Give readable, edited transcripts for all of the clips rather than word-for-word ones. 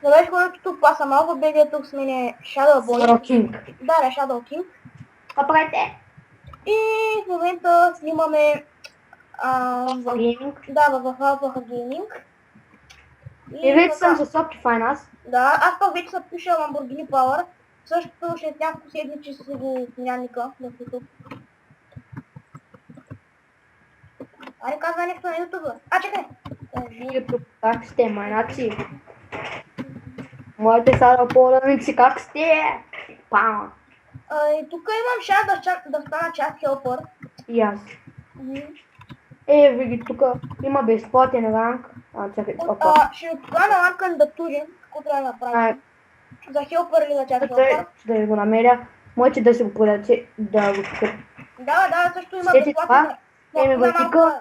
Да беше хубаво, тук паса малко, бега тук смене Shadow Boy. Shadow King. Да, Shadow King. Какво правите? И в момента снимаме Alpha Gaming. да, в Alpha Gaming. И вече съм с Optifine аз. Да, аз пък вече съм пишал Lamborghini Power. Също след няколко седмици ще си го племянника в YouTube. Аре, казва нещо на YouTube. Чакай! YouTube, как сте, майнаци? Моите сараполаници, как сте? Пама. И тук имам шанс да стана част хелпър. И аз. Види, тук има безплатен ранг. Чакай, опа. Ще ми покана ранг кандидатури, какво трябва да направим. За хелпър или за част хелпър. Ще да го намеря. Можете да се го продадете, да го покажа. Да, също има След безплатен това,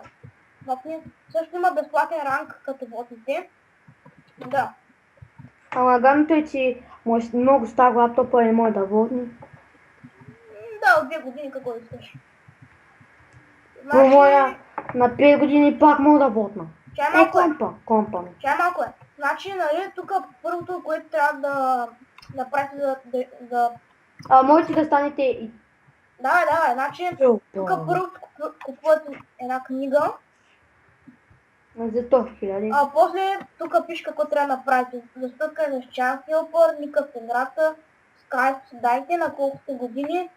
също има безплатен ранг като водите. Да. Ама гадното е, че много стар лаптопа не може да водни. Да, от 2 години какво искаш. Но моя на 5 години пак мога да водна. Чай малко компа. Чай малко е. Значи, нали, тук първото, което трябва да направите да... Можете да станете и... Да, значи, тук първо купувате една книга. За 100 000. После тук пише какво трябва да направите. За стъпка за час хелпър, никак в играта, скайп дайте на колко сте години.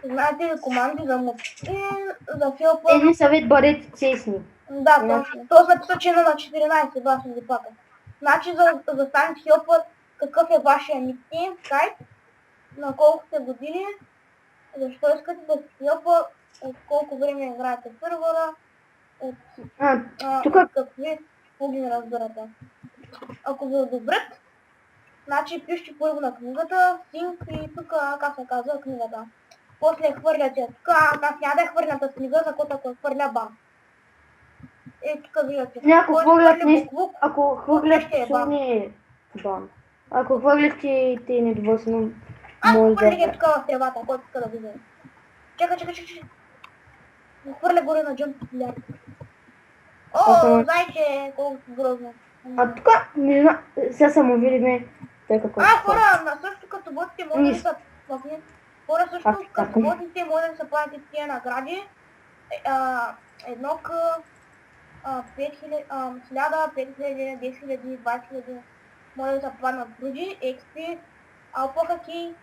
Знаете ли команди за мод и за хелпър. Един съвет, бъдете честни. Да, точно. То написа, че на 14 гласа за пака. Значи за да станете хелпър, какъв е вашия никнейм, скайп, на колко сте години, защо искате да сте хелпър, от колко време играете в сервера, от какви услуги не разбирате. Ако ви одобрят, значи пишете първо на книгата, синк и тук, как се казва, книгата. После хвърляте тук, аз няма да хвърля тази книга, защото ако хвърля бам. Тук виждате. Ако хвърляш не е бам. Ако хвърляш ти е недоволствено. Аз хвърля тук в тревата, който иска да го вземе. Чакай. Хвърля горе на джъмп. Зайче, колко грозно. Тук, не знам, сега са му видиме. Хора, също като водите може да са платни. Хора, също като водите може да са платите тия награди. Едно к 5000, 1000, 5000, 10 000, 20 000. Може да са платнат други, XP, Alpha Hacking,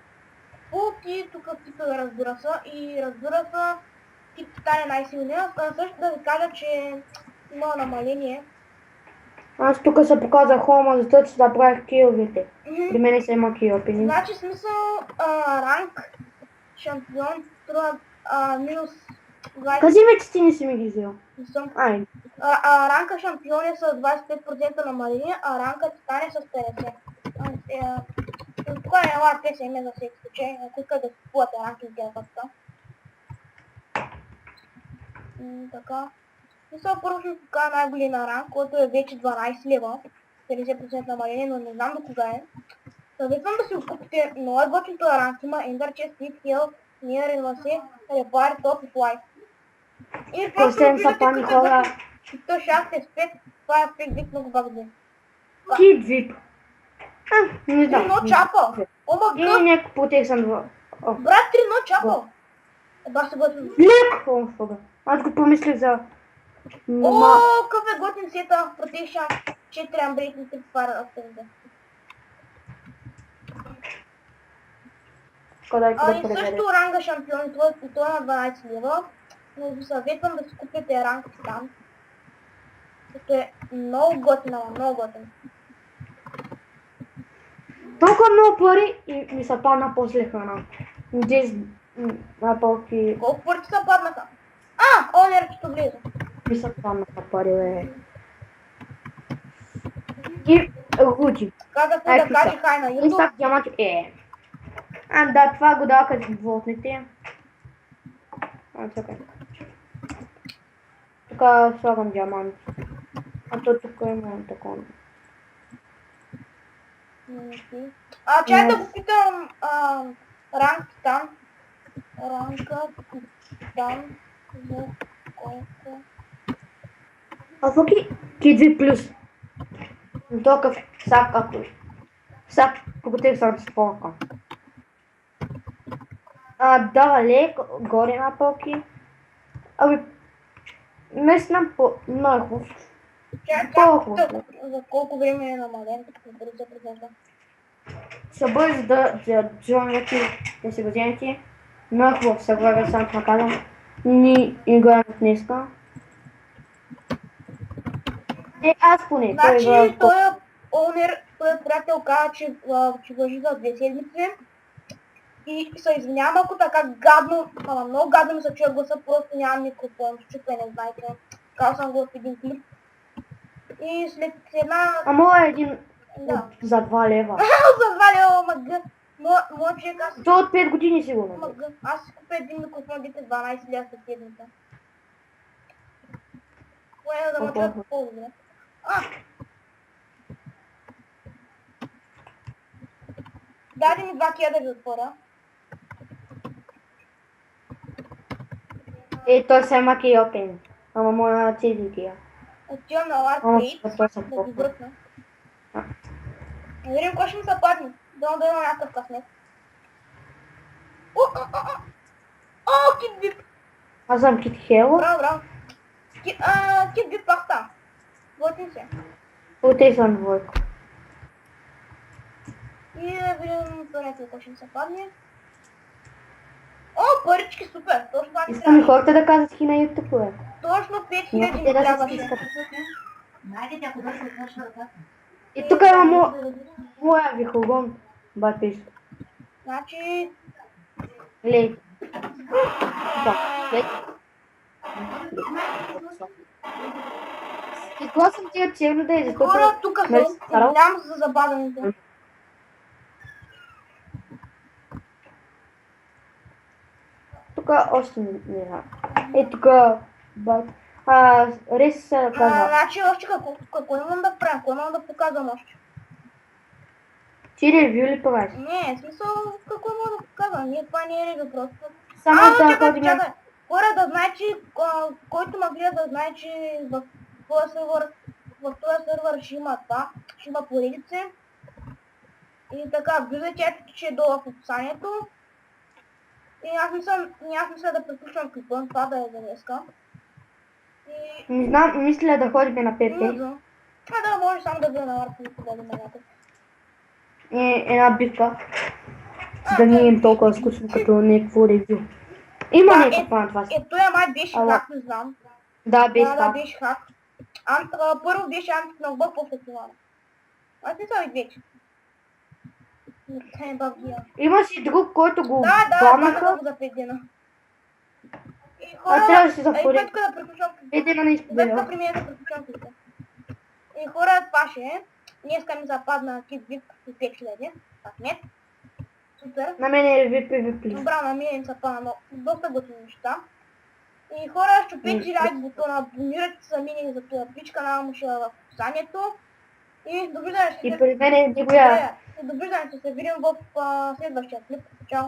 пулти, тук типа разбира се, и разбира се, тип стане най-силния. Също да ви кажа, че има намаление. Аз тук се показах хома, защото ще да правих киловете. При мене се има килопини. Значи смисъл ранг шампион струва минус 20. Кажи ме, че ти не си ми ги взел. Не съм. Ранка шампион е с 25% намаление, а ранка титан е с 50%. Кой е ела, те се име за всеки случай, ако искат да си купувате ранки с гелката. Така. Мисля, първо ще покажа най-големия ранг, който е вече 12 лева. 50% намаление, но не знам до кога е. Съветвам да си го купите. Много е готин този ранг. Има Ender Chest, Deep Heal, Near Invase, Repair, Top и Fly. И просто виждате като то шанс е спет. Това е спек вип много багде. Кид вип. Не знам. Трино чапа. Ома гъп. И някакво потексам два. Брат, трино чапа. Еба се готвим. Лек! Аз го помислих за... Какъв е готин сета. Protection. 4 амбрейт и 3 пара авторите. И също ранга шампион, това на 12 лева. Но ви съветвам да си купите ранг там. Защото е много готин, много готин. Толкова много пари и ми се падна после храна. 10 напълки... Колко пари ти се паднаха? Онерчето влиза. Ми се паднаха пари, бе. И рути. Казах да кажи хай на YouTube. Инстак диаманти да, това го дава като вотните. Чакай. Тук слагам диаманти. То тук има такова. Чай да го питам ранг там. Ранка там за колко? Фоки Кидви плюс. Толкова всякакво. Сега покатих транспорта. Далек, горе напълки. Ами, не знам много хубав. Колко? За колко време е намален, като бързо презента? Ще бъде да джойнете, да се го вземете. Много хубав се вървя, само това казвам. Ни играем днеска. Аз поне. Значи, той е приятел каза, че въжи за 2 седмици. И се извинявам, ако така гадно, ама много гадно ми се чуя гласа, просто нямам микрофон, чука не знаете. Казал съм го в един клип. И след една... Ама един Да. за 2 лева. За 2 лева, мъгъ. Моят човек аз... То от 5 години сигурно. Мъгъ. Аз си купя един микрофон, дете 12 лева след седмица. Кое е да ме чуят по-добре. Даде ми 2 кеда да ви отворя. Той се маки и опен. Ама моя цели кия. Отивам на Ларк Ама Рейд, това са да ги по-хубаво. бръкна. Да видим кой ще ми се падне. Да има някакъв късмет. О, Кит Вип! Аз съм Кит Хело. Браво. Кит Вип пак там. Готин се. Отей съм двойко. И да видим първето кой ще ми се падне. О, парички, супер! Точно това ми Искам и трябва. хората да казват хи на YouTube, бе. Точно 5000 Някакви ми да се трябваше. стискат. Найдете, ако да се отвършва ръката. И тук има моя вихогон. Батиш. Значи... Глей. Да, глей. Изгласам тия черно да е, защото... Хора тук са, Нали си старал? извинявам се за забавянето. Тук още не знам. Тук... Рес се казва. Значи още какво имам да правя, какво имам да показвам още? Ти ревю ли правиш? Не, в смисъл, какво имам да показвам? Ние това не е ревю просто. Само да чакай, ходим... чакай. Хора да знае, че който ме гледа да знае, че в този сервер ще има това, ще има поредици. И така, виждате, че е долу в описанието. И аз мисля да приключвам клипа, това да е за днеска. И... Не знам, мисля да ходим на Не 5. знам. Да може само да бъде на върху да има някакъв. Една битка. Да не е толкова скучно като някакво ревю. Има някаква на това. Той май беше Ала. хак, не знам. Да, без Да, това. беше хак. Първо беше антикногбък, после това. Аз не са и двете. Не бъвгия. Имаш и друг, който го Да, банаха. го за 5 дена. И трябва да си затворим. Петка да приключвам. Едина не Петка изподеля. при мен да приключвам клипа. И хора, това ще е. Днеска ми западна Кит Вип и 5000. Късмет. Супер. На мен е ревю плюс. Добра, на мен ми са пана доста готини неща. И хора, щупете лайк бутона, абонирайте се мини за това Twitch канала му ще е в описанието. И довиждане ще И при мен е никоя. се видим в следващия клип. Чао!